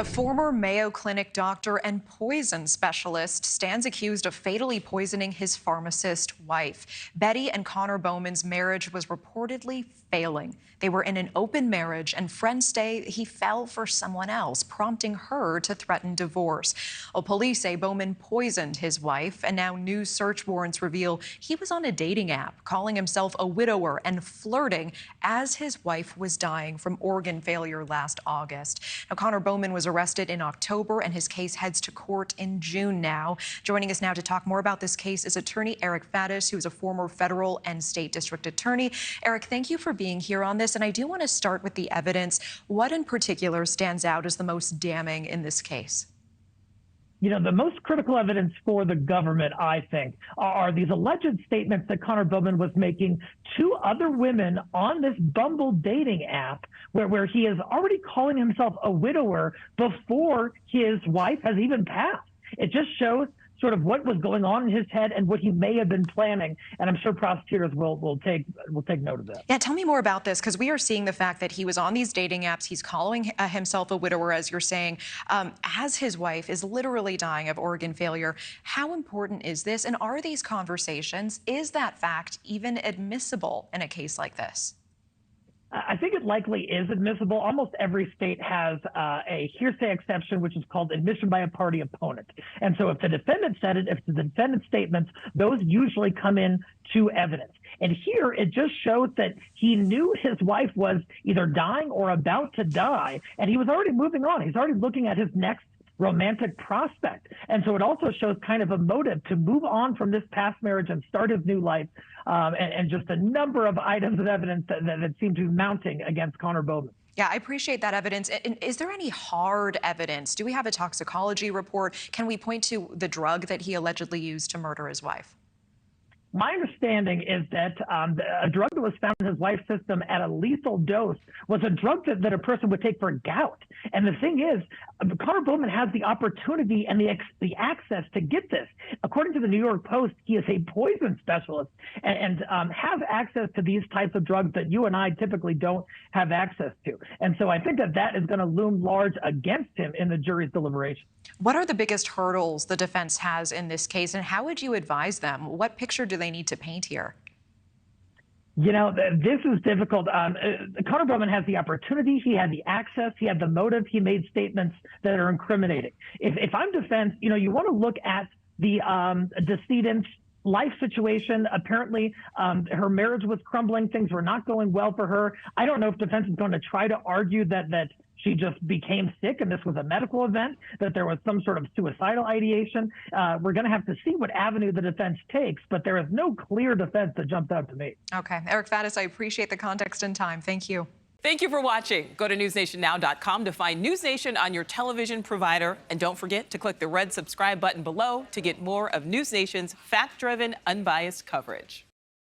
A former Mayo Clinic doctor and poison specialist stands accused of fatally poisoning his pharmacist wife. Betty and Connor Bowman's marriage was reportedly failing. They were in an open marriage, and friends say he fell for someone else, prompting her to threaten divorce. Well, police say Bowman poisoned his wife, and now new search warrants reveal he was on a dating app, calling himself a widower and flirting as his wife was dying from organ failure last August. Now, Connor Bowman was arrested in October, and his case heads to court in June now. Joining us now to talk more about this case is attorney Eric Faddis, who is a former federal and state district attorney. Eric, thank you for being here on this, and I do want to start with the evidence. What in particular stands out as the most damning in this case? You know, the most critical evidence for the government, I think, are these alleged statements that Connor Bowman was making to other women on this Bumble dating app, where he is already calling himself a widower before his wife has even passed. It just shows sort of what was going on in his head and what he may have been planning. And I'm sure prosecutors will take note of that. Yeah, tell me more about this, because we are seeing the fact that he was on these dating apps. He's calling himself a widower, as you're saying, as his wife is literally dying of organ failure. How important is this? And are these conversations, is that fact even admissible in a case like this? I think it likely is admissible. Almost every state has a hearsay exception, which is called admission by a party opponent. And so if the defendant said it, if the defendant's statements, those usually come in to evidence. And here it just shows that he knew his wife was either dying or about to die, and he was already moving on. He's already looking at his next romantic prospect. And so it also shows kind of a motive to move on from this past marriage and start his new life, and just a number of items of evidence that seem to be mounting against Connor Bowman. Yeah, I appreciate that evidence. And is there any hard evidence? Do we have a toxicology report? Can we point to the drug that he allegedly used to murder his wife? My understanding is that a drug that was found in his wife's system at a lethal dose was a drug that a person would take for gout. And the thing is, Connor Bowman has the opportunity and the access to get this. According to the New York Post, he is a poison specialist and has access to these types of drugs that you and I typically don't have access to. And so I think that is going to loom large against him in the jury's deliberation. What are the biggest hurdles the defense has in this case, and how would you advise them? What picture do they need to paint here? You know, this is difficult. Connor Bowman has the opportunity. He had the access. He had the motive. He made statements that are incriminating. If I'm defense, you know, you want to look at the decedent's life situation. Apparently, her marriage was crumbling. Things were not going well for her. I don't know if defense is going to try to argue that she just became sick and this was a medical event, that there was some sort of suicidal ideation. We're going to have to see what avenue the defense takes, but there is no clear defense that jumped out to me. Okay. Eric Faddis, I appreciate the context and time. Thank you. Thank you for watching. Go to newsnationnow.com to find News Nation on your television provider. And don't forget to click the red subscribe button below to get more of News Nation's fact-driven, unbiased coverage.